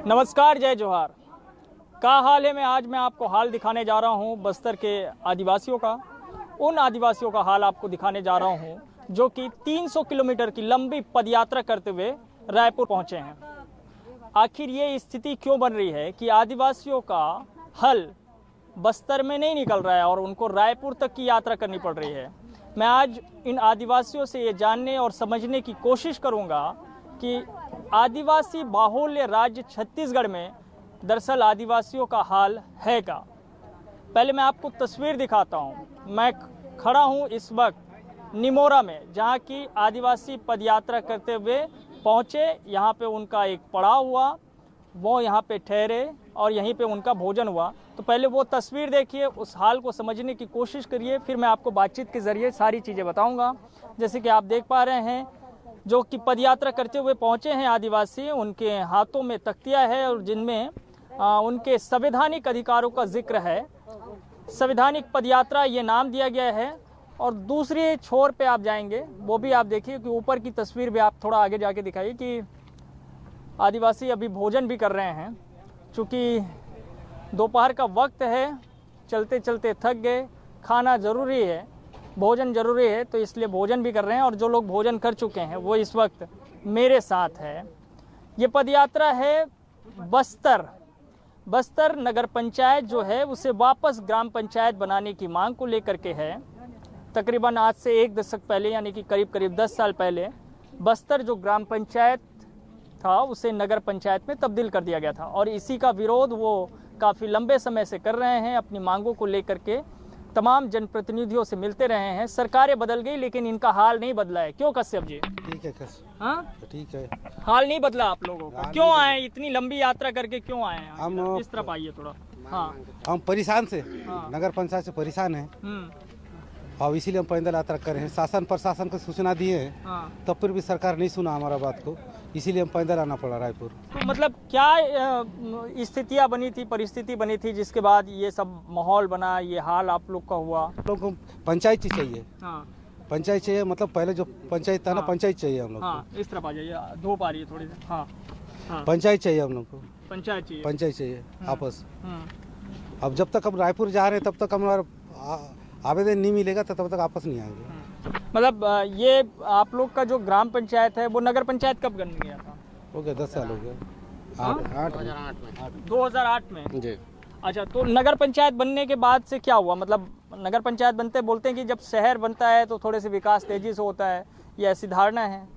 नमस्कार, जय जोहार। का हाल है में आज मैं आपको हाल दिखाने जा रहा हूं बस्तर के आदिवासियों का। उन आदिवासियों का हाल आपको दिखाने जा रहा हूं जो कि 300 किलोमीटर की लंबी पदयात्रा करते हुए रायपुर पहुंचे हैं। आखिर ये स्थिति क्यों बन रही है कि आदिवासियों का हल बस्तर में नहीं निकल रहा है और उनको रायपुर तक की यात्रा करनी पड़ रही है। मैं आज इन आदिवासियों से ये जानने और समझने की कोशिश करूंगा कि आदिवासी बाहुल्य राज्य छत्तीसगढ़ में दरअसल आदिवासियों का हाल है क्या। पहले मैं आपको तस्वीर दिखाता हूं। मैं खड़ा हूं इस वक्त निमोरा में, जहां की आदिवासी पदयात्रा करते हुए पहुंचे। यहां पे उनका एक पड़ाव हुआ, वो यहाँ पे ठहरे और यहीं पे उनका भोजन हुआ। तो पहले वो तस्वीर देखिए, उस हाल को समझने की कोशिश करिए, फिर मैं आपको बातचीत के ज़रिए सारी चीज़ें बताऊंगा। जैसे कि आप देख पा रहे हैं, जो कि पदयात्रा करते हुए पहुंचे हैं आदिवासी, उनके हाथों में तख्तियाँ है और जिनमें उनके संवैधानिक अधिकारों का जिक्र है। संवैधानिक पदयात्रा ये नाम दिया गया है। और दूसरी छोर पे आप जाएंगे, वो भी आप देखिए कि ऊपर की तस्वीर भी आप थोड़ा आगे जाके दिखाइए कि आदिवासी अभी भोजन भी कर रहे हैं। चूँकि दोपहर का वक्त है, चलते चलते थक गए, खाना ज़रूरी है, भोजन ज़रूरी है, तो इसलिए भोजन भी कर रहे हैं। और जो लोग भोजन कर चुके हैं वो इस वक्त मेरे साथ है। ये पदयात्रा है बस्तर नगर पंचायत जो है उसे वापस ग्राम पंचायत बनाने की मांग को लेकर के है। तकरीबन आज से एक दशक पहले, यानी कि करीब 10 साल पहले, बस्तर जो ग्राम पंचायत था उसे नगर पंचायत में तब्दील कर दिया गया था। और इसी का विरोध वो काफ़ी लंबे समय से कर रहे हैं। अपनी मांगों को लेकर के तमाम जनप्रतिनिधियों से मिलते रहे हैं। सरकारें बदल गई लेकिन इनका हाल नहीं बदला है। क्यों कश्यप जी? ठीक है हाँ, ठीक है। हाल नहीं बदला आप लोगों का? क्यों आए इतनी लंबी यात्रा करके, क्यों आए हैं? हम इस तरफ आइए थोड़ा। हाँ, हम परेशान से हाँ। नगर पंचायत से परेशान हैं और इसीलिए हम पैदल यात्रा कर रहे हैं। शासन प्रशासन को सूचना दिए हैं, हाँ। तब फिर भी सरकार नहीं सुना हमारा बात को, इसीलिए हम पैदल आना पड़ा रायपुर। तो मतलब क्या स्थितियाँ बनी थी, परिस्थिति बनी थी जिसके बाद ये सब माहौल बना, ये हाल आप लोग का हुआ? हम लोग को पंचायत ही चाहिए। हाँ, पंचायत चाहिए, मतलब पहले जो पंचायत था ना, हाँ। पंचायत चाहिए हम लोग को। हाँ, इस तरफ आ जाइए, धूप आ रही है थोड़ी सी। हाँ, हाँ, पंचायत चाहिए हम लोग को, पंचायत चाहिए। पंचायत चाहिए आपस। हम्म। अब जब तक हम रायपुर जा रहे हैं तब तक हमारा आवेदन नहीं मिलेगा तो तब तक वापस नहीं आएंगे। मतलब ये आप लोग का जो ग्राम पंचायत है वो नगर पंचायत कब बन गया था? हो गया 10 साल हो गया। हाँ? 2008 में जी। अच्छा, तो नगर पंचायत बनने के बाद से क्या हुआ? मतलब नगर पंचायत बनते बोलते हैं कि जब शहर बनता है तो थोड़े से विकास तेजी से होता है, ये ऐसी धारणा है?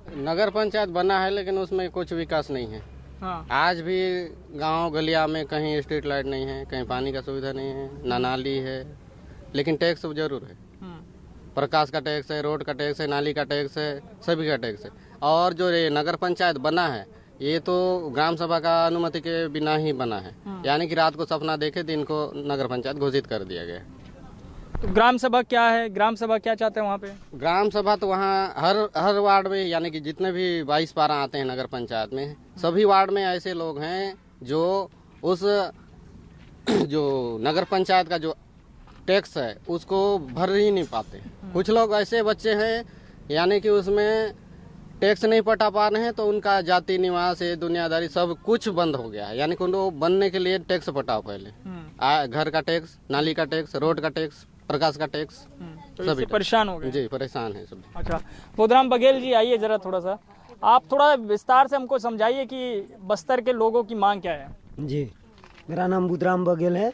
नगर पंचायत बना है लेकिन उसमें कुछ विकास नहीं है। हाँ। आज भी गांव गलिया में कहीं स्ट्रीट लाइट नहीं है, कहीं पानी का सुविधा नहीं है, ना नाली है, लेकिन टैक्स जरूर है। प्रकाश का टैक्स है, रोड का टैक्स है, नाली का टैक्स है, सभी का टैक्स है। और जो ये नगर पंचायत बना है ये तो ग्राम सभा का अनुमति के बिना ही बना है। यानी कि रात को सपना देखे दिन को नगर पंचायत घोषित कर दिया गया। तो ग्राम सभा क्या है? ग्राम सभा क्या चाहते हैं वहाँ पे? ग्राम सभा तो वहाँ हर वार्ड में, यानी कि जितने भी 22-12 आते हैं नगर पंचायत में, सभी वार्ड में ऐसे लोग हैं जो उस जो नगर पंचायत का जो टैक्स है उसको भर ही नहीं पाते। कुछ लोग ऐसे बच्चे हैं यानी कि उसमें टैक्स नहीं पटा पा रहे हैं, तो उनका जाति निवास है, दुनियादारी सब कुछ बंद हो गया है। यानी कि उनको बनने के लिए टैक्स पटाओ पहले, घर का टैक्स, नाली का टैक्स, रोड का टैक्स, प्रकाश का टैक्स, तो सभी परेशान हो गए जी, परेशान है सब। अच्छा, बोधराम बघेल जी आइए जरा, थोड़ा सा आप थोड़ा विस्तार से हमको समझाइए कि बस्तर के लोगों की मांग क्या है? जी, मेरा नाम बुधराम बघेल है।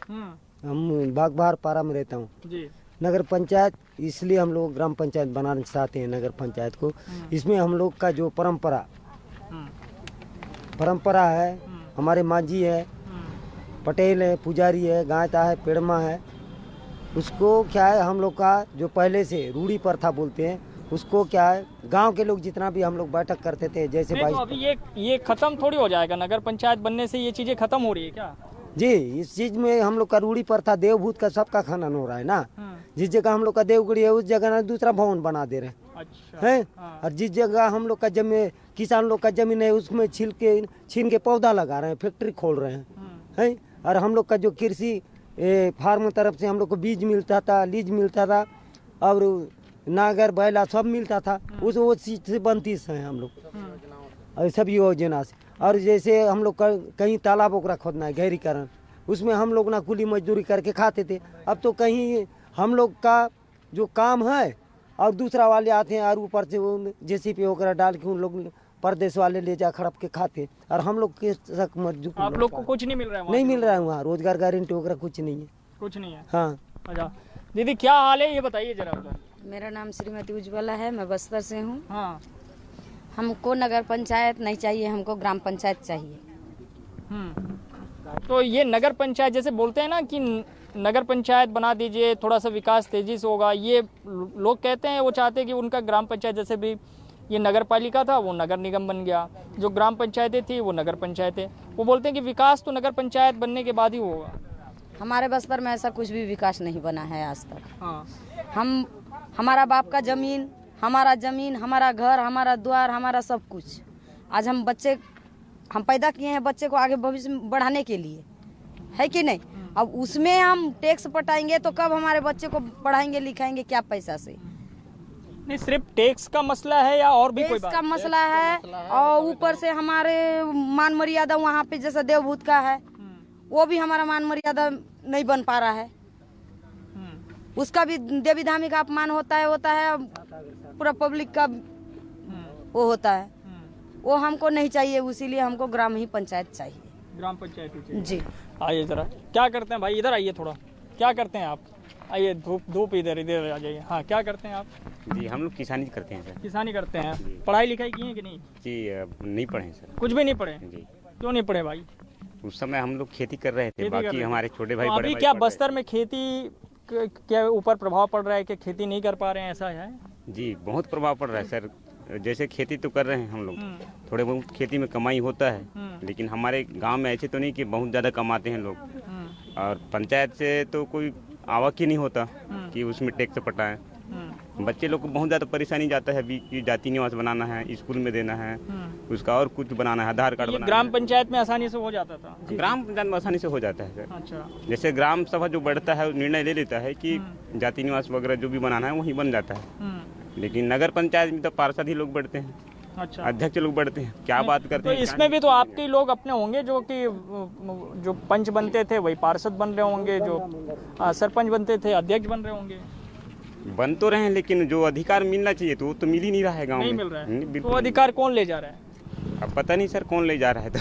हम बागबार पारा में रहता हूँ जी। नगर पंचायत, इसलिए हम लोग ग्राम पंचायत बनाना चाहते हैं नगर पंचायत को। इसमें हम लोग का जो परंपरा है, हमारे मांझी है, पटेल है, पुजारी है, गायता है, पेड़मा है, उसको क्या है हम लोग का जो पहले से रूढ़ी प्रथा बोलते हैं उसको क्या है, गांव के लोग जितना भी हम लोग बैठक करते थे, जैसे तो अभी ये खत्म थोड़ी हो जाएगा? नगर पंचायत बनने से ये चीजें खत्म हो रही है क्या? जी, इस चीज में हम लोग का रूढ़ी प्रथा देवभूत का सबका खनन हो रहा है ना। जिस जगह हम लोग का देवगढ़ी है उस जगह ना दूसरा भवन बना दे रहे हैं। अच्छा। है? और जिस जगह हम लोग का जमीन, किसान लोग का जमीन है, उसमें छीन के पौधा लगा रहे हैं, फैक्ट्री खोल रहे हैं। और हम लोग का जो कृषि फार्म तरफ से हम लोग को बीज मिलता था, लीज मिलता था, और नागर बैला सब मिलता था, उस वो चीज से बनती है हम लोग, और सब योजना से। और जैसे हम लोग कहीं तालाब वगैरह खोदना है गहरीकरण, उसमें हम लोग ना कुली मजदूरी करके खाते थे। अब तो कहीं हम लोग का जो काम है और दूसरा वाले आते हैं और ऊपर से वो जेसीपी वगैरह डाल के उन लोग परदेश वाले ले जा खड़प के खाते, और हम लोग के तक मजदूर आप लोग को कुछ नहीं मिल रहा है वहाँ नहीं पे? मिल रहा है वहाँ, रोजगार गारंटी वगैरह कुछ नहीं है। कुछ नहीं है। हाँ अच्छा दीदी क्या हाल है ये बताइए जरा उधर। मेरा नाम श्रीमती उज्ज्वला है, मैं बस्तर से हूँ। हाँ। हमको नगर पंचायत नहीं चाहिए, हमको ग्राम पंचायत चाहिए। तो ये नगर पंचायत जैसे बोलते हैं ना कि नगर पंचायत बना दीजिए, थोड़ा सा विकास तेजी से होगा, ये लोग कहते हैं, वो चाहते हैं कि उनका ग्राम पंचायत जैसे भी ये नगर पालिका था वो नगर निगम बन गया, जो ग्राम पंचायतें थी वो नगर पंचायतें, वो बोलते हैं कि विकास तो नगर पंचायत बनने के बाद ही होगा। हमारे बस्तर में ऐसा कुछ भी विकास नहीं बना है आज तक। हाँ। हमारा बाप का जमीन, हमारा घर, हमारा द्वार, हमारा सब कुछ, आज हम पैदा किए हैं बच्चे को आगे भविष्य में बढ़ाने के लिए, है कि नहीं? अब उसमें हम टैक्स पटाएंगे तो कब हमारे बच्चे को पढ़ाएंगे लिखाएंगे, क्या पैसा से? नहीं सिर्फ टैक्स का मसला है या और भी कोई टैक्स बात? का मसला है, और ऊपर से हमारे मान मर्यादा वहाँ पे जैसा देवभूत का है, वो भी हमारा मान मर्यादा नहीं बन पा रहा है। उसका भी देवी धामी का अपमान होता है, पूरा पब्लिक का वो होता है, वो हमको नहीं चाहिए, इसीलिए हमको ग्राम ही पंचायत चाहिए। ग्राम पंचायत ही चाहिए। जी आइए जरा, क्या करते हैं भाई, इधर आइए थोड़ा, क्या करते हैं आप? आइए धूप इधर आ जाइए। हाँ क्या करते हैं आप? जी हम लोग किसानी करते हैं सर। किसानी करते हैं। पढ़ाई लिखाई की है कि नहीं? जी नहीं पढ़े हैं सर। कुछ भी नहीं पढ़े? जी क्यों नहीं पढ़े भाई? उस समय हम लोग खेती कर रहे थे, खेती कर रहे बाकी थे। हमारे छोटे भाई तो बड़े अभी भाई क्या पढ़ रहे बस्तर में खेती के ऊपर प्रभाव पड़ रहा है कि खेती नहीं कर पा रहे हैं, ऐसा है? थे। जी बहुत प्रभाव पड़ रहा है सर। जैसे खेती तो कर रहे हैं हम लोग, थोड़े बहुत खेती में कमाई होता है, लेकिन हमारे गांव में ऐसे तो नहीं कि बहुत ज़्यादा कमाते हैं लोग, और पंचायत से तो कोई आवक ही नहीं होता कि उसमें टैक्स पटाएं। बच्चे लोग को बहुत ज़्यादा परेशानी जाता है, कि जाति निवास बनाना है, स्कूल में देना है, उसका और कुछ बनाना है, आधार कार्ड ये बनाना ग्राम पंचायत में आसानी से हो जाता था? है। ग्राम पंचायत में आसानी से हो जाता है सर। अच्छा। जैसे ग्राम सभा जो बढ़ता है निर्णय ले लेता है कि जाति निवास वगैरह जो भी बनाना है वही बन जाता है, लेकिन नगर पंचायत में तो पार्षद ही लोग बढ़ते हैं, अच्छा। अध्यक्ष लोग बढ़ते हैं, क्या बात करते तो हैं। इसमें भी तो आपके लोग अपने होंगे जो कि जो पंच बनते थे वही पार्षद बन रहे होंगे, जो सरपंच बनते थे अध्यक्ष बन रहे होंगे। बन तो रहे हैं, लेकिन जो अधिकार मिलना चाहिए तो वो तो मिल ही नहीं रहा है गाँव में। नहीं मिल रहा है। बिल्कुल तो अधिकार कौन ले जा रहा है? नहीं। अब पता नहीं सर कौन ले जा रहा है तो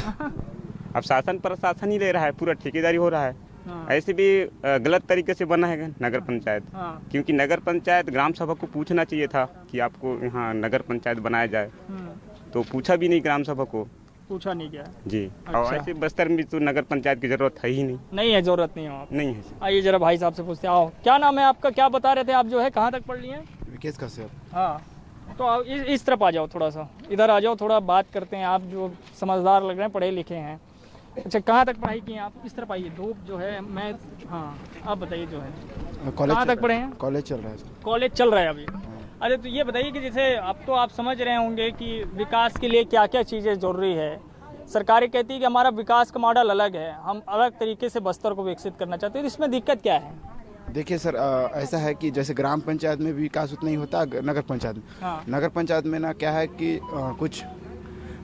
अब शासन प्रशासन ही ले रहा है, पूरा ठेकेदारी हो रहा है। हाँ। ऐसे भी गलत तरीके से बना है नगर पंचायत, हाँ। क्योंकि नगर पंचायत ग्राम सभा को पूछना चाहिए था कि आपको यहाँ नगर पंचायत बनाया जाए, तो पूछा भी नहीं ग्राम सभा को, पूछा नहीं गया। जी। अच्छा। और ऐसे बस्तर में तो नगर पंचायत की जरूरत है ही नहीं। नहीं है, जरूरत नहीं है आप। नहीं है सर। आइए जरा भाई साहब से पूछते हैं। आओ, क्या नाम है आपका, क्या बता रहे थे आप, जो है कहाँ तक पढ़ लिए हैं? विकेश कश्यप। हाँ तो आओ, इस तरफ आ जाओ, थोड़ा सा इधर आ जाओ, थोड़ा बात करते हैं। आप जो समझदार लग रहे हैं, पढ़े लिखे हैं। अच्छा कहाँ तक पढ़ाई की हैं आप? इस तरफ आइए, धूप जो है मैं, हाँ आप बताइए जो है कहाँ तक पढ़े हैं? कॉलेज चल रहा है सर। कॉलेज चल रहा है अभी। अरे तो ये बताइए कि जैसे अब तो आप समझ रहे होंगे कि विकास के लिए क्या क्या चीज़ें ज़रूरी है। सरकारें कहती है कि हमारा विकास का मॉडल अलग है, हम अलग तरीके से बस्तर को विकसित करना चाहते हैं, तो इसमें दिक्कत क्या है? देखिए सर, ऐसा है कि जैसे ग्राम पंचायत में भी विकास उतना ही होता है नगर पंचायत में। हाँ। नगर पंचायत में ना क्या है कि कुछ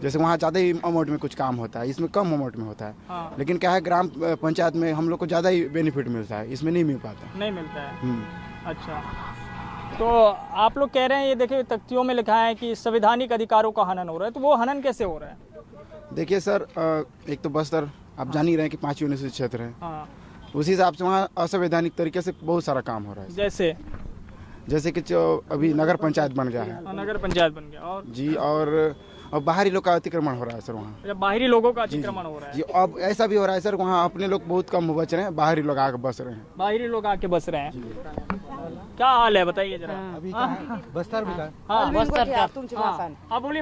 जैसे वहाँ ज़्यादा ही अमाउंट में कुछ काम होता है, इसमें कम अमाउंट में होता है। हाँ। लेकिन क्या है ग्राम पंचायत में हम लोग को ज़्यादा ही बेनिफिट मिलता है, इसमें नहीं मिल पाता। नहीं मिलता है। अच्छा तो आप लोग कह रहे हैं, ये देखिए तख्तियों में लिखा है कि संवैधानिक अधिकारों का हनन हो रहा है, तो वो हनन कैसे हो रहा है? देखिए सर, एक तो बस्तर आप जान ही रहे हैं कि 5 यूनिवर्सिटी क्षेत्र है, हाँ। उसी हिसाब से वहाँ असंवैधानिक तरीके से बहुत सारा काम हो रहा है। जैसे कि जो अभी नगर पंचायत बन गया है, नगर पंचायत बन गया, और जी, और बाहरी लोग का अतिक्रमण हो रहा है सर वहाँ। जब बाहरी लोगों का अतिक्रमण हो रहा है। जी, अब ऐसा भी हो रहा है सर, वहाँ अपने लोग बहुत कम बच रहे हैं, बाहरी लोग आके बस रहे हैं। बाहरी लोग आके बस रहे हैं। क्या हाल है बताइए जरा। अभी बस्तर में हाँ बस्तर का हाँ बोलिए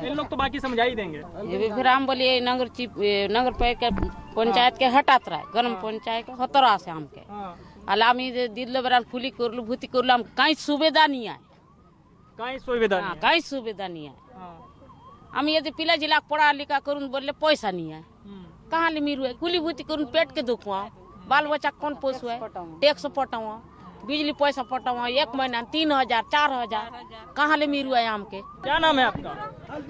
इन लोग तो बाकी समझा ही देंगे। ये भी फिर हम बोलिए नगर पंचायत के हटात रहा ग्राम पंचायत के हतरा से हमके अलामी दिल बराल खुली करलू भूति करलू हम कहीं सुविधा नहीं आए, कहीं सुविधा नहीं है। कहीं सुविधा नहीं आए। हम यदि पिला जिला पढ़ा लिखा करूँ बोले पैसा नहीं है, कहाँ ले मीरू है, खुली भूति करूँ पेट के दुखुआ, बाल बच्चा कौन पोसुआ, टैक्स पटाऊँ, बिजली पैसा पटावा 1 महीना 3000 4000 कहाँ ले मिलू है आम के। क्या नाम है आपका?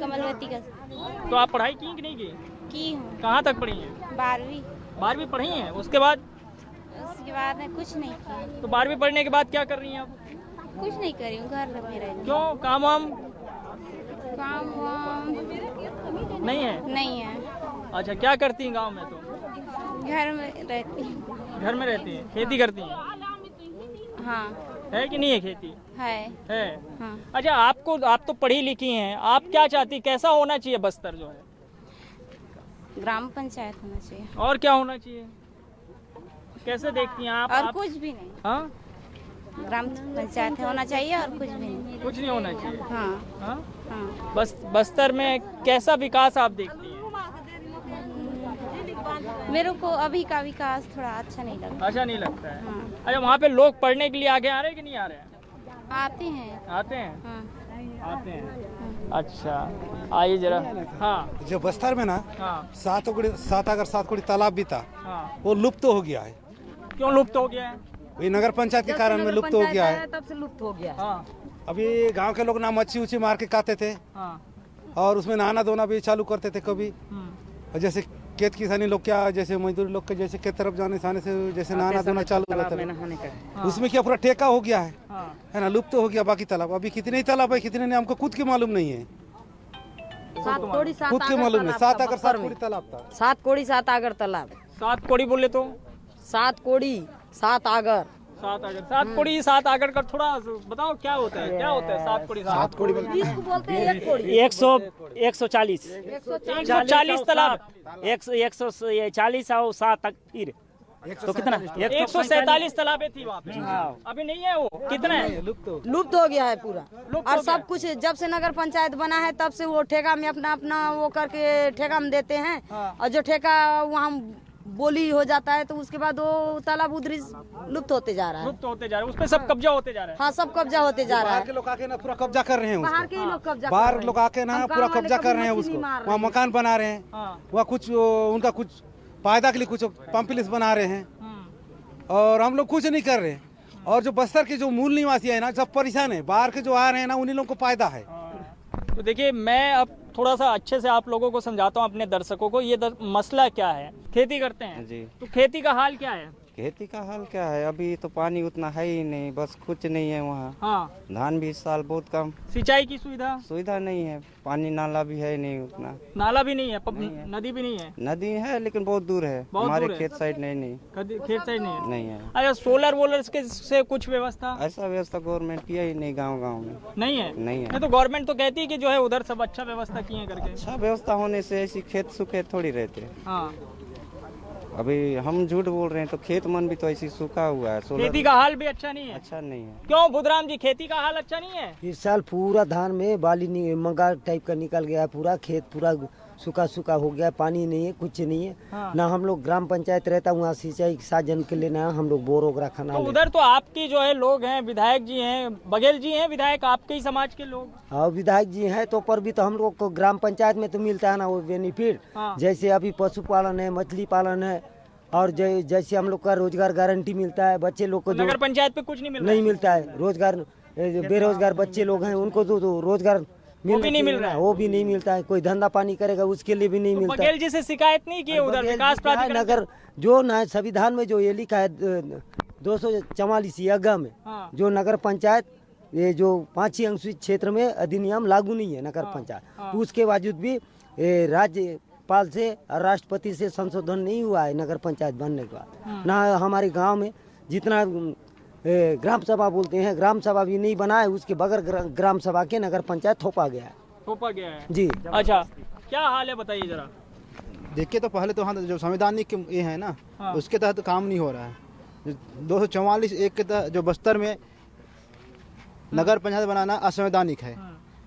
कमलवती का तो आप पढ़ाई की कि नहीं की हूँ। कहाँ तक पढ़ी हैं? 12वीं पढ़ी हैं। उसके बाद उसके बाद में कुछ नहीं किया, तो 12वीं पढ़ने के बाद क्या कर रही हैं आप? कुछ नहीं करी हूँ, घर में रही। क्यों, काम वाम काम वाम नहीं है? नहीं है, अच्छा, क्या करती हैं गांव में? तो घर में रहती हूँ। घर में रहती हैं, खेती करती हैं? हाँ है कि नहीं है खेती? है। हाँ। अच्छा, आप तो पढ़ी लिखी हैं, आप क्या चाहती, कैसा होना चाहिए बस्तर जो है? ग्राम पंचायत होना चाहिए। और क्या होना चाहिए? कैसे देखती हैं आप? और कुछ भी नहीं। हाँ, ग्राम पंचायत होना चाहिए और कुछ भी नहीं। कुछ नहीं होना चाहिए। हाँ हाँ? हाँ। बस्तर में कैसा विकास आप देखती हैं? मेरे को अभी का विकास थोड़ा अच्छा नहीं लगता। अच्छा नहीं लगता है? हाँ। अच्छा, वहाँ पे लोग पढ़ने के लिए आगे आ रहे हैं कि नहीं आ रहे हैं? आते हैं। आते हैं? हाँ। आते हैं। अच्छा, आइए जरा। हाँ जो बस्तर में ना हाँ 7 कोड़ी तालाब भी था, हाँ। वो लुप्त हो गया है। क्यों लुप्त हो गया है? वही नगर पंचायत के कारण में लुप्त हो गया है। तब से लुप्त हो गया। हाँ अभी गांव के लोग ना मच्छी उच्छी मार के खाते थे हाँ। और उसमें नहाना धोना भी चालू करते थे कभी। और जैसे खेत किसानी लोग क्या, जैसे मजदूर लोग के जैसे खेत तरफ जाने से जैसे नहाना धोना चालू रहता है, उसमें क्या पूरा ठेका हो गया है ना, लुप्त हो गया। बाकी तालाब अभी कितने ही तालाब है, कितने नहीं हमको खुद के मालूम नहीं है, खुद के मालूम है। 7 कोड़ी तालाब था। 7 कोड़ी 7 आगर तालाब। 7 कोड़ी बोले तो 7 कोड़ी 7 आगर। 7 आगर। 7 कोड़ी 7 आगर का थोड़ा बताओ क्या होता है? क्या होता है 7 कोड़ी? 7 कोड़ी इसको बोलते हैं 1 कोड़ी। 140 तालाब। 140 और 7 तो कितना? 147 तालाबें थी वहाँ पे। अभी नहीं है वो? कितना है? लुप्त हो गया है पूरा। और सब कुछ जब से नगर पंचायत बना है तब से वो ठेका में अपना वो करके ठेका में देते हैं। और जो ठेका वहाँ बोली हो जाता है तो उसके बाद वो तालाब उधर लुप्त होते जा रहा है। लुप्त होते जा रहे हैं, उस पे सब कब्जा होते जा रहा है। हाँ, सब कब्जा होते जा रहा बाहर है। के लोग आके ना पूरा कब्जा कर रहे हैं, बाहर के ही लोग कब्जा बाहर लोग आके ना पूरा कब्जा कर रहे हैं उसको। वहाँ मकान बना रहे हैं, वहाँ कुछ उनका कुछ फायदा के लिए कुछ पंपलेस बना रहे हैं और हम लोग कुछ नहीं कर रहे। और जो बस्तर के जो मूल निवासी है ना, सब परेशान है। बाहर के जो आ रहे हैं ना, उन्हीं लोगों को फायदा है। तो देखिए, मैं अब थोड़ा सा अच्छे से आप लोगों को समझाता हूँ, अपने दर्शकों को। ये मसला क्या है? खेती करते हैं जी। तो खेती का हाल क्या है? खेती का हाल क्या है, अभी तो पानी उतना है ही नहीं, बस कुछ नहीं है वहाँ। हाँ। धान भी इस साल बहुत कम। सिंचाई की सुविधा नहीं है, पानी नाला भी है नहीं उतना। नाला भी नहीं है, नदी भी नहीं है। नदी है लेकिन बहुत दूर है, हमारे खेत साइड नहीं। खेत साइड नहीं है। है। अच्छा, सोलर वोलर से कुछ व्यवस्था? ऐसा व्यवस्था गवर्नमेंट किया ही नहीं, गाँव में नहीं है। नहीं है। तो गवर्नमेंट तो कहती है कि जो है उधर सब अच्छा व्यवस्था किए करके। अच्छा व्यवस्था होने से ऐसी खेत सूखे थोड़ी रहते। हाँ। अभी हम झूठ बोल रहे हैं तो खेत मन भी तो ऐसी सूखा हुआ है। खेती का हाल भी अच्छा नहीं है। अच्छा नहीं है। क्यों बुधराम जी, खेती का हाल अच्छा नहीं है? इस साल पूरा धान में बाली मंगा टाइप का निकल गया है, पूरा खेत पूरा सूखा हो गया, पानी नहीं है, कुछ नहीं है। हाँ। ना हम लोग ग्राम पंचायत रहता वहाँ सिंचाई साधन के लिए ना हम लोग बोर वगैरह खाना तो उधर तो आपकी जो है लोग हैं, विधायक जी हैं, बघेल जी हैं विधायक, आपके ही समाज के लोग। हाँ, विधायक जी हैं तो पर भी तो हम लोग को ग्राम पंचायत में तो मिलता है ना वो बेनिफिट। हाँ। जैसे अभी पशुपालन है, मछली पालन है और जैसे हम लोग का रोजगार गारंटी मिलता है बच्चे लोग को। नगर पंचायत पे कुछ नहीं मिलता है रोजगार। बेरोजगार बच्चे लोग हैं उनको तो रोजगार वो भी नहीं मिल रहा है। वो भी नहीं मिलता है। कोई धंधा पानी करेगा उसके लिए भी नहीं मिलता। बघेल जी से शिकायत नहीं की उधर विकास प्राधिकरण? नगर जो ना संविधान में जो ये लिखा है 244 यज्ञ में, जो नगर पंचायत ये जो 5 अनुसूचित क्षेत्र में अधिनियम लागू नहीं है नगर पंचायत, उसके बावजूद भी राज्यपाल से और राष्ट्रपति से संशोधन नहीं हुआ है नगर पंचायत बनने के बाद। ना हमारे गांव में जितना ग्राम सभा बोलते हैं, ग्राम सभा भी नहीं बना है, उसके बगैर ग्राम सभा के नगर पंचायत थोपा गया है। जी। अच्छा, क्या हाल है बताइए जरा। देखिए, तो पहले तो हाँ जो संवैधानिक ये है ना, उसके तहत काम नहीं हो रहा है। 244 एक के तहत जो बस्तर में नगर पंचायत बनाना असंवैधानिक है,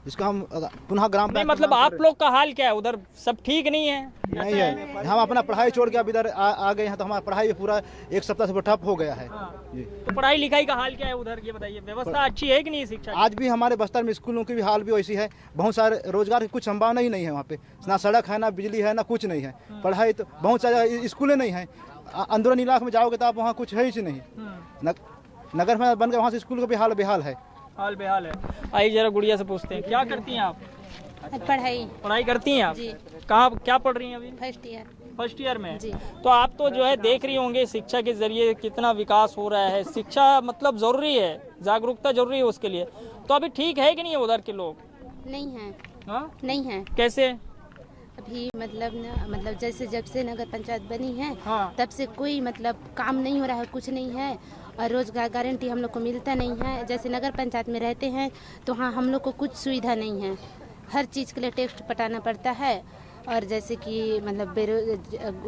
जिसको हम पुनः ग्राम नहीं, मतलब आप लोग का हाल क्या है उधर? सब ठीक नहीं है? नहीं है। हम अपना पढ़ाई छोड़ के अब इधर आ गए हैं तो हमारा पढ़ाई पूरा 1 सप्ताह से ठप हो गया है। तो पढ़ाई लिखाई का हाल क्या है उधर, ये बताइए। व्यवस्था अच्छी है कि नहीं शिक्षा? आज भी हमारे बस्तर में स्कूलों की भी हाल भी वैसी है। बहुत सारे रोजगार की कुछ संभावना ही नहीं है वहाँ पे। ना सड़क है, ना बिजली है, ना कुछ नहीं है। पढ़ाई तो बहुत सारे स्कूलें नहीं है। अंदरूनी इलाके में जाओगे तो आप वहाँ कुछ है ही नहीं। नगर पंचायत बन गया, वहाँ से स्कूल का भी हाल बेहाल है। हाल बेहाल है। आइए जरा गुड़िया से पूछते हैं, क्या करती हैं आप? पढ़ाई करती हैं आप? जी। कहाँ क्या पढ़ रही हैं अभी? फर्स्ट ईयर में जी। तो आप तो जो है देख रही होंगे शिक्षा के जरिए कितना विकास हो रहा है। शिक्षा मतलब जरूरी है, जागरूकता जरूरी है उसके लिए। तो अभी ठीक है कि नहीं है उधर के लोग? नहीं है। हाँ? नहीं है। कैसे? अभी मतलब जैसे जब से नगर पंचायत बनी है हाँ। तब से कोई मतलब काम नहीं हो रहा है, कुछ नहीं है। और रोजगार गारंटी हम लोग को मिलता नहीं है। जैसे नगर पंचायत में रहते हैं तो हाँ हम लोग को कुछ सुविधा नहीं है, हर चीज़ के लिए टैक्स पटाना पड़ता है। और जैसे कि मतलब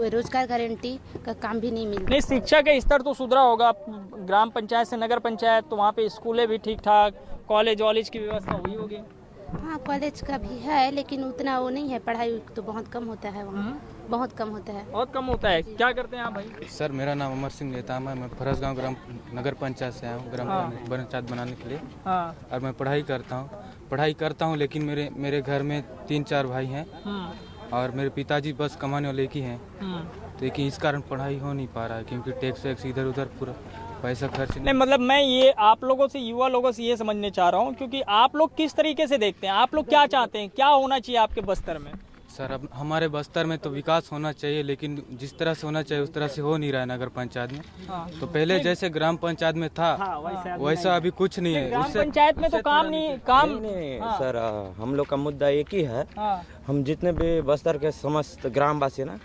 रोजगार गारंटी का काम भी नहीं मिलता। नहीं, शिक्षा का स्तर तो सुधरा होगा ग्राम पंचायत से नगर पंचायत, तो वहाँ पे स्कूलें भी ठीक ठाक, कॉलेज वॉलेज की व्यवस्था हुई होगी। हाँ कॉलेज का भी है लेकिन उतना वो नहीं है, पढ़ाई तो बहुत कम होता है वहाँ, बहुत कम होता है। बहुत कम होता है। क्या करते हैं आप भाई? सर मेरा नाम अमर सिंह नेताम है, मैं फरसगांव ग्राम नगर पंचायत से आया हूँ ग्राम पंचायत बनाने के लिए। और मैं पढ़ाई करता हूँ लेकिन मेरे घर में 3-4 भाई हैं और मेरे पिताजी बस कमाने वाले ही हैं। लेकिन इस कारण पढ़ाई हो नहीं पा रहा है क्योंकि टैक्स वैक्स इधर उधर पूरा पैसा खर्च नहीं। मतलब मैं ये आप लोगों से, युवा लोगों से ये समझने चाह रहा हूँ क्योंकि आप लोग किस तरीके से देखते हैं, आप लोग क्या चाहते हैं, क्या होना चाहिए आपके बस्तर में? सर अब हमारे बस्तर में तो विकास होना चाहिए लेकिन जिस तरह से होना चाहिए उस तरह से हो नहीं रहा है नगर पंचायत में। तो पहले जैसे ग्राम पंचायत में था वैसा अभी कुछ नहीं है। ग्राम पंचायत में तो काम नहीं सर हम लोग का मुद्दा एक ही है। हम जितने भी बस्तर के समस्त ग्रामवासी ना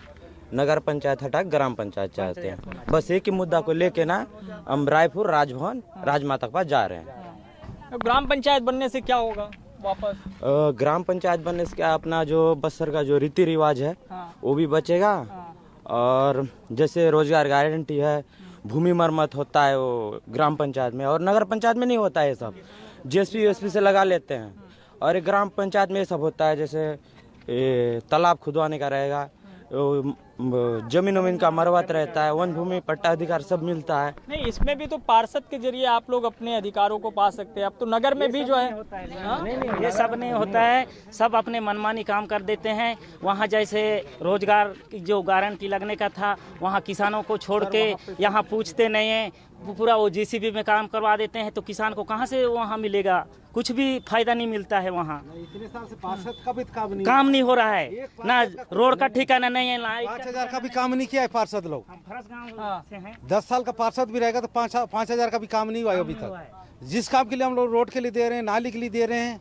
नगर पंचायत हटा ग्राम पंचायत चाहते हैं। बस एक ही मुद्दा को लेके ना हम रायपुर राजभवन राजमाता के पास जा रहे हैं। ग्राम पंचायत बनने से क्या होगा वापस? ग्राम पंचायत बनने से क्या, अपना जो बस्तर का जो रीति रिवाज है वो भी बचेगा। और जैसे रोजगार गारंटी है, भूमि मरम्मत होता है वो ग्राम पंचायत में, और नगर पंचायत में नहीं होता है। सब जीएसपी यूएसपी से लगा लेते हैं। और एक ग्राम पंचायत में ये सब होता है, जैसे तालाब खुदवाने का रहेगा, जमीन वमीन का मरवत रहता है, वन भूमि पट्टा अधिकार सब मिलता है। नहीं, इसमें भी तो पार्षद के जरिए आप लोग अपने अधिकारों को पा सकते हैं। अब तो नगर में भी जो है नहीं ये सब नहीं होता है, सब अपने मनमानी काम कर देते हैं। वहाँ जैसे रोजगार की जो गारंटी लगने का था वहाँ किसानों को छोड़ के यहाँ पूछते नहीं है, पूरा वो जेसीबी में काम करवा देते हैं। तो किसान को कहाँ से वहाँ मिलेगा, कुछ भी फायदा नहीं मिलता है। वहाँ इतने साल से पार्षद का भी काम नहीं हो रहा है, ना रोड का ठिकाना नहीं है। 5,000 का भी काम नहीं किया है पार्षद लोग। 10 साल का पार्षद भी रहेगा तो 5,000 का भी काम नहीं हुआ है अभी तक। जिस काम के लिए हम लोग रोड के लिए दे रहे हैं, नाली के लिए दे रहे हैं,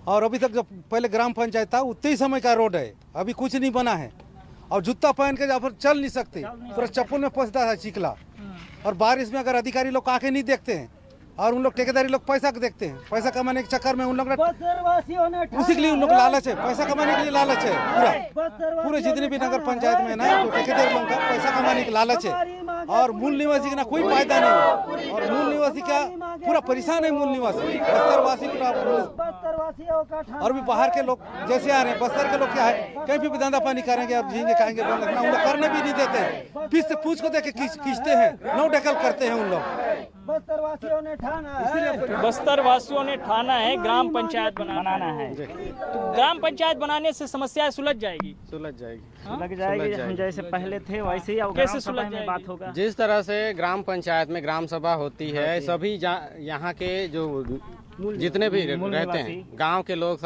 और अभी तक जब पहले ग्राम पंचायत था उतने ही समय का रोड है, अभी कुछ नहीं बना है। और जूता पहन के जहाँ चल नहीं सकते, पूरा चप्पल में फंसता है चिकला। और बारिश में अगर अधिकारी लोग आके नहीं देखते हैं और उन लोग ठेकेदारी लोग पैसा देखते हैं, पैसा कमाने के चक्कर में उन लोग उसी के लिए उन लोग लालच है, पैसा कमाने के लिए लालच है। पूरे जितने भी नगर पंचायत में ना तो ठेकेदारी लोगों का पैसा कमाने की लालच है। और मूल निवासी का ना कोई फायदा नहीं है। और मूल निवासी क्या पूरा परेशान है, मूल निवासी बस्तरवासी पूरा। और भी बाहर के लोग जैसे आ रहे हैं, बस्तर के लोग क्या है कहीं भी धंधा पानी करेंगे, अब झींगे खाएंगे, बंद रखना उन लोग करने भी नहीं देते हैं। पीछ से पूछ को देके खींचते हैं, नौ डकल करते हैं उन लोग। बस्तरवासियों ने ठाना है ग्राम पंचायत बनाना है। तो ग्राम पंचायत बनाने से समस्याएं सुलझ जाएगी। सुलझ जाएगी। हम जैसे पहले थे वैसे ही कैसे सुलझ में बात होगा। जिस तरह से ग्राम पंचायत में ग्राम सभा होती है, सभी यहाँ के जो जितने भी रहते हैं गांव के लोग,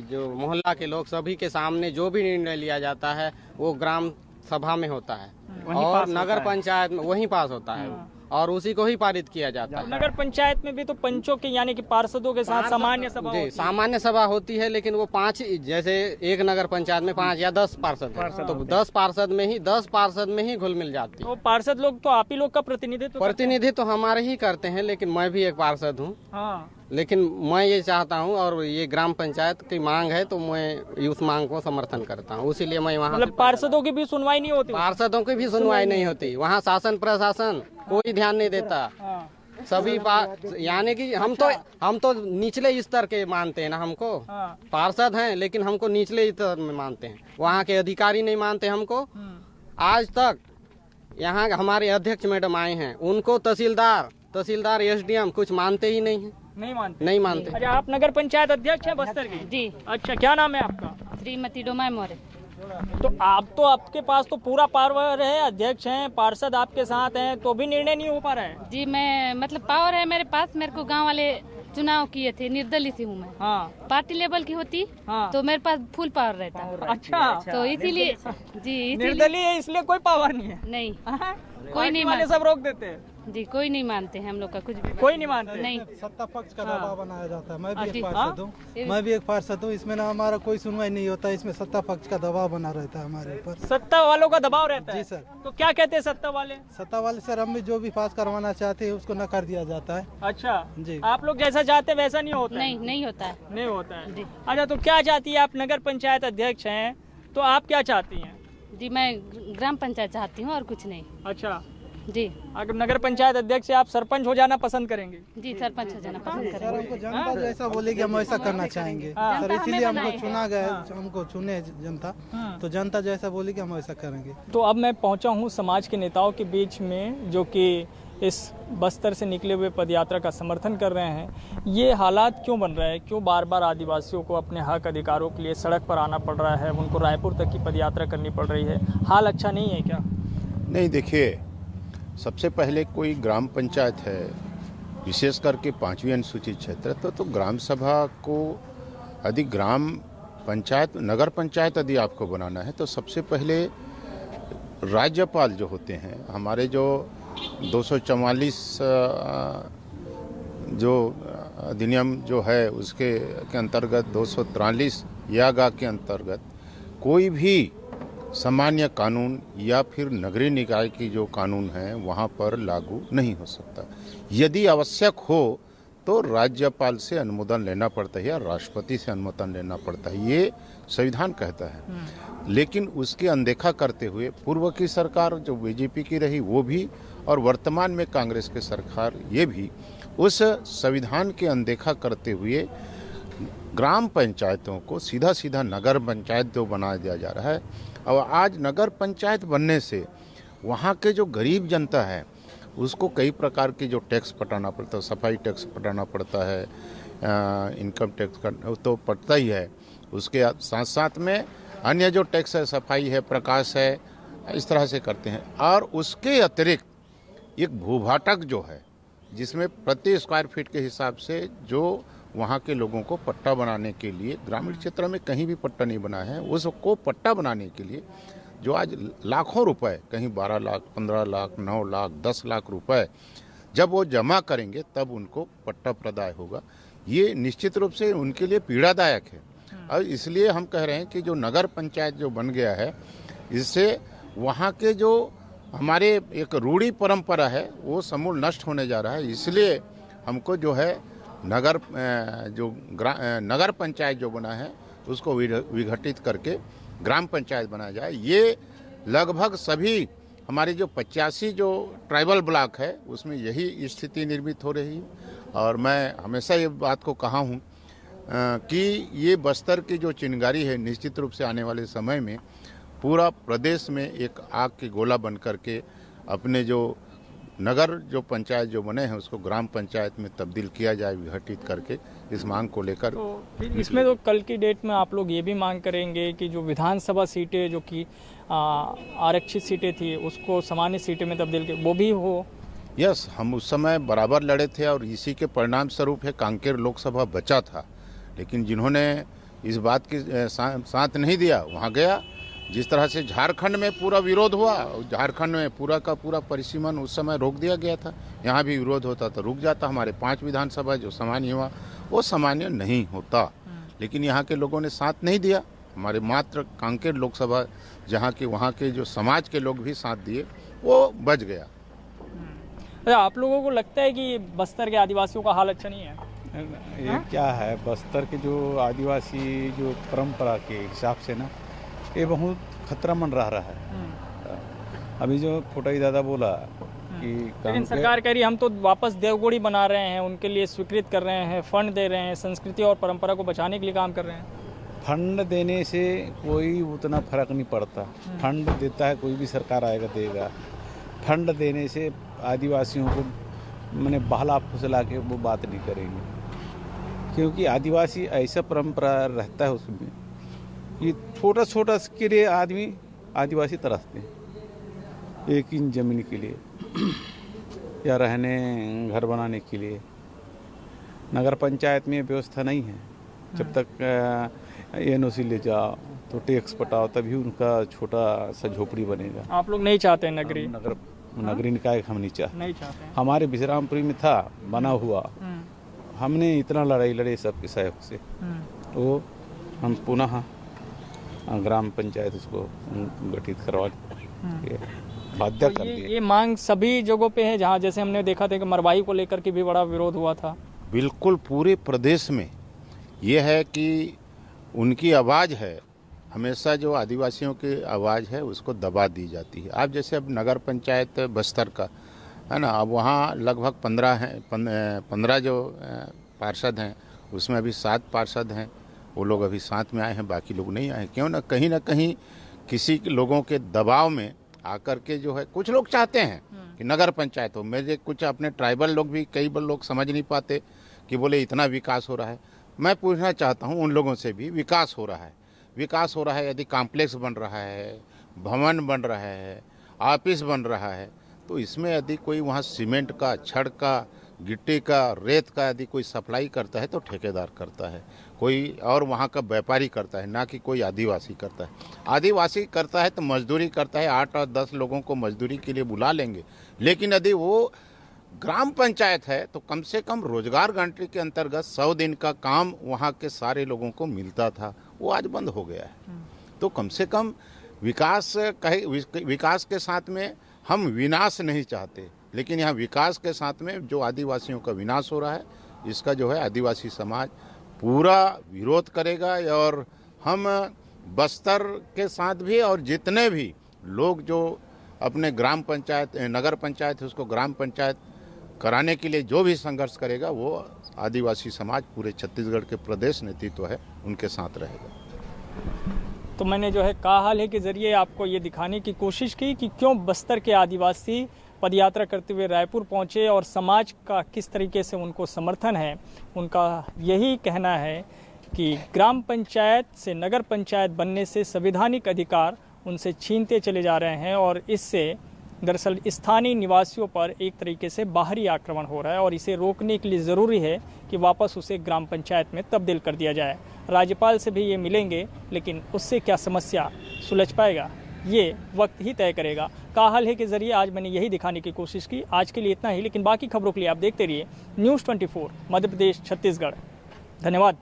जो मोहल्ला के लोग, सभी के सामने जो भी निर्णय लिया जाता है वो ग्राम सभा में होता है और नगर पंचायत में वहीं पास होता है और उसी को ही पारित किया जाता है। नगर पंचायत में भी तो पंचों के यानी कि पार्षदों के साथ सामान्य सभा होती है। सामान्य सभा होती है, लेकिन वो 5, जैसे एक नगर पंचायत में 5 या 10 पार्षद है, तो 10 पार्षद में ही घुल मिल जाती है। तो पार्षद लोग तो आप ही लोग का प्रतिनिधित्व तो हमारे ही करते हैं, लेकिन मैं भी एक पार्षद हूँ। लेकिन मैं ये चाहता हूँ और ये ग्राम पंचायत की मांग है तो मैं उस मांग को समर्थन करता हूँ, इसीलिए मैं वहाँ। मतलब पार्षदों की भी सुनवाई नहीं होती? पार्षदों की भी सुनवाई नहीं होती, वहाँ शासन प्रशासन कोई ध्यान नहीं देता। सभी यानी कि हम तो निचले स्तर के मानते हैं ना, हमको पार्षद हैं लेकिन हमको निचले स्तर में मानते हैं, वहाँ के अधिकारी नहीं मानते हमको। आज तक यहाँ हमारे अध्यक्ष मैडम आए हैं, उनको तहसीलदार एसडीएम कुछ मानते ही नहीं है। नहीं मानते। अच्छा, आप नगर पंचायत अध्यक्ष हैं बस्तर की? जी। अच्छा, क्या नाम है आपका? श्रीमती डोमाई मोरे। तो आप तो आपके पास तो पूरा पावर है, अध्यक्ष हैं, पार्षद आपके साथ हैं, तो भी निर्णय नहीं हो पा रहा है। जी मैं मतलब पावर है मेरे पास, मेरे को गांव वाले चुनाव किए थे, निर्दलीय थी हूँ मैं। हाँ। पार्टी लेवल की होती तो मेरे पास फुल पावर रहता। अच्छा, तो इसीलिए जी निर्दलीय है इसलिए कोई पावर नहीं है। नहीं कोई नहीं मानते, सब रोक देते हैं जी, कोई नहीं मानते हैं हम लोग का कुछ भी, कोई नहीं मानते। नहीं, सत्ता पक्ष का दबाव बनाया जाता है। मैं भी एक पार्षद हूँ, इसमें ना हमारा कोई सुनवाई नहीं होता, इसमें सत्ता पक्ष का दबाव बना रहता है हमारे ऊपर। सत्ता वालों का दबाव रहता है। जी सर। तो क्या कहते हैं सत्ता वाले? सत्ता वाले सर, हम भी जो भी पास करवाना चाहते हैं उसको नकार दिया जाता है। अच्छा जी, आप लोग जैसा चाहते हैं वैसा नहीं होता? नहीं होता है, नहीं होता है। अच्छा, तो क्या चाहती है आप? नगर पंचायत अध्यक्ष हैं, तो आप क्या चाहती हैं? जी मैं ग्राम पंचायत चाहती हूँ और कुछ नहीं। अच्छा जी, अगर नगर पंचायत अध्यक्ष से आप सरपंच हो जाना पसंद करेंगे? जी सरपंच हो जाना पसंद सर करेंगे। हमको जनता जैसा बोलेगी हम वैसा करना चाहेंगे सर, इसीलिए हमको चुना गया, हमको चुने जनता, तो जनता जैसा बोलेगी हम वैसा करेंगे। तो अब मैं पहुंचा हूं समाज के नेताओं के बीच में, जो कि इस बस्तर से निकले हुए पदयात्रा का समर्थन कर रहे हैं। ये हालात क्यों बन रहे हैं, क्यों बार बार आदिवासियों को अपने हक अधिकारों के लिए सड़क पर आना पड़ रहा है, उनको रायपुर तक की पदयात्रा करनी पड़ रही है? हाल अच्छा नहीं है क्या? नहीं, देखिए, सबसे पहले कोई ग्राम पंचायत है, विशेष करके 5वीं अनुसूचित क्षेत्र, तो ग्राम सभा को यदि ग्राम पंचायत, नगर पंचायत यदि आपको बनाना है तो सबसे पहले राज्यपाल जो होते हैं, हमारे जो 244 जो अधिनियम जो है उसके अंतर्गत 243 यागा के अंतर्गत कोई भी सामान्य कानून या फिर नगरीय निकाय की जो कानून है वहाँ पर लागू नहीं हो सकता। यदि आवश्यक हो तो राज्यपाल से अनुमोदन लेना पड़ता है या राष्ट्रपति से अनुमोदन लेना पड़ता है, ये संविधान कहता है। लेकिन उसकी अनदेखा करते हुए पूर्व की सरकार जो बीजेपी की रही वो भी, और वर्तमान में कांग्रेस की सरकार ये भी, उस संविधान के अनदेखा करते हुए ग्राम पंचायतों को सीधा सीधा नगर पंचायत जो बना दिया जा रहा है। और आज नगर पंचायत बनने से वहाँ के जो गरीब जनता है उसको कई प्रकार के जो टैक्स पटाना पड़ता है, सफाई टैक्स पटाना पड़ता है, इनकम टैक्स का तो पड़ता ही है, उसके साथ साथ में अन्य जो टैक्स है, सफाई है, प्रकाश है, इस तरह से करते हैं। और उसके अतिरिक्त एक भूभाटक जो है जिसमें प्रति स्क्वायर फीट के हिसाब से जो वहाँ के लोगों को पट्टा बनाने के लिए, ग्रामीण क्षेत्र में कहीं भी पट्टा नहीं बना है, उसको पट्टा बनाने के लिए जो आज लाखों रुपए, कहीं 12 लाख, 15 लाख, 9 लाख, 10 लाख रुपए जब वो जमा करेंगे तब उनको पट्टा प्रदाय होगा। ये निश्चित रूप से उनके लिए पीड़ादायक है। और इसलिए हम कह रहे हैं कि जो नगर पंचायत जो बन गया है, इससे वहाँ के जो हमारे एक रूढ़ी परंपरा है वो समूल नष्ट होने जा रहा है। इसलिए हमको जो है नगर पंचायत जो बना है उसको विघटित करके ग्राम पंचायत बनाया जाए। ये लगभग सभी हमारे जो 85 जो ट्राइबल ब्लॉक है उसमें यही स्थिति निर्मित हो रही है। और मैं हमेशा ये बात को कहा हूँ कि ये बस्तर की जो चिंगारी है निश्चित रूप से आने वाले समय में पूरा प्रदेश में एक आग की गोला बन करके अपने जो नगर जो पंचायत जो बने हैं उसको ग्राम पंचायत में तब्दील किया जाए, विघटित करके। इस मांग को लेकर तो इसमें तो कल की डेट में आप लोग ये भी मांग करेंगे कि जो विधानसभा सीटें जो कि आरक्षित सीटें थी उसको सामान्य सीटें में तब्दील के वो भी हो? यस, हम उस समय बराबर लड़े थे और इसी के परिणाम स्वरूप है कांकेर लोकसभा बचा था। लेकिन जिन्होंने इस बात के साथ नहीं दिया वहाँ गया। जिस तरह से झारखंड में पूरा विरोध हुआ, झारखंड में पूरा का पूरा परिसीमन उस समय रोक दिया गया था, यहाँ भी विरोध होता तो रुक जाता। हमारे 5 विधानसभा जो सामान्य हुआ वो सामान्य नहीं होता, लेकिन यहाँ के लोगों ने साथ नहीं दिया। हमारे मात्र कांकेर लोकसभा जहाँ के वहाँ के जो समाज के लोग भी साथ दिए वो बच गया। आप लोगों को लगता है कि बस्तर के आदिवासियों का हाल अच्छा नहीं है? ये क्या है, बस्तर के जो आदिवासी जो परंपरा के हिसाब से ना ये बहुत खतरा मन रहा है। अभी जो फोटाई दादा बोला कि लेकिन सरकार कह रही हम तो वापस देवगुड़ी बना रहे हैं, उनके लिए स्वीकृत कर रहे हैं, फंड दे रहे हैं, संस्कृति और परंपरा को बचाने के लिए काम कर रहे हैं। फंड देने से कोई उतना फर्क नहीं पड़ता। फंड देता है कोई भी सरकार आएगा देगा। फंड देने से आदिवासियों को मैंने बहला फुसला के वो बात नहीं करेंगे, क्योंकि आदिवासी ऐसा परंपरा रहता है उसमें ये छोटा छोटा के लिए आदमी आदिवासी तरसते हैं, एक इंच जमीन के लिए या रहने घर बनाने के लिए। नगर पंचायत में व्यवस्था नहीं है। जब तक एनओसी ले जाओ तो टैक्स पटाओ तभी उनका छोटा सा झोपड़ी बनेगा। आप लोग नहीं चाहते नगरीय? नगरीय निकाय हम नहीं चाहते। हमारे विश्रामपुरी में था बना हुआ, हमने इतना लड़ाई लड़े सबके सहयोग से, तो हम पुनः ग्राम पंचायत उसको गठित करवा बाध्य कर दिए। ये मांग सभी जगहों पे है जहाँ जैसे हमने देखा था कि मरवाही को लेकर के भी बड़ा विरोध हुआ था। बिल्कुल पूरे प्रदेश में ये है कि उनकी आवाज़ है, हमेशा जो आदिवासियों की आवाज़ है उसको दबा दी जाती है। आप जैसे अब नगर पंचायत बस्तर का है ना, अब वहाँ लगभग 15 जो पार्षद हैं उसमें अभी 7 पार्षद हैं, वो लोग अभी साथ में आए हैं, बाकी लोग नहीं आए। क्यों ना कहीं किसी लोगों के दबाव में आकर के जो है, कुछ लोग चाहते हैं कि नगर पंचायत हो। मेरे कुछ अपने ट्राइबल लोग भी, कई बार लोग समझ नहीं पाते कि बोले इतना विकास हो रहा है। मैं पूछना चाहता हूँ उन लोगों से भी, विकास हो रहा है, विकास हो रहा है, यदि कॉम्प्लेक्स बन रहा है, भवन बन रहा है, ऑफिस बन रहा है, तो इसमें यदि कोई वहाँ सीमेंट का, छड़ का, गिट्टी का, रेत का यदि कोई सप्लाई करता है तो ठेकेदार करता है, कोई और वहाँ का व्यापारी करता है, ना कि कोई आदिवासी करता है। आदिवासी करता है तो मजदूरी करता है, 8 और 10 लोगों को मजदूरी के लिए बुला लेंगे। लेकिन यदि वो ग्राम पंचायत है तो कम से कम रोजगार गारंटी के अंतर्गत 100 दिन का काम वहाँ के सारे लोगों को मिलता था, वो आज बंद हो गया है। तो कम से कम विकास के साथ में हम विनाश नहीं चाहते, लेकिन यहाँ विकास के साथ में जो आदिवासियों का विनाश हो रहा है, इसका जो है आदिवासी समाज पूरा विरोध करेगा। और हम बस्तर के साथ भी और जितने भी लोग जो अपने ग्राम पंचायत, नगर पंचायत उसको ग्राम पंचायत कराने के लिए जो भी संघर्ष करेगा, वो आदिवासी समाज पूरे छत्तीसगढ़ के प्रदेश नेतृत्व है उनके साथ रहेगा। तो मैंने जो है का हाल है के ज़रिए आपको ये दिखाने की कोशिश की कि क्यों बस्तर के आदिवासी पदयात्रा करते हुए रायपुर पहुँचे और समाज का किस तरीके से उनको समर्थन है। उनका यही कहना है कि ग्राम पंचायत से नगर पंचायत बनने से संवैधानिक अधिकार उनसे छीनते चले जा रहे हैं और इससे दरअसल स्थानीय निवासियों पर एक तरीके से बाहरी आक्रमण हो रहा है और इसे रोकने के लिए ज़रूरी है कि वापस उसे ग्राम पंचायत में तब्दील कर दिया जाए। राज्यपाल से भी ये मिलेंगे, लेकिन उससे क्या समस्या सुलझ पाएगा ये वक्त ही तय करेगा। का हाल है के ज़रिए आज मैंने यही दिखाने की कोशिश की। आज के लिए इतना ही, लेकिन बाकी खबरों के लिए आप देखते रहिए News 24 मध्य प्रदेश छत्तीसगढ़। धन्यवाद।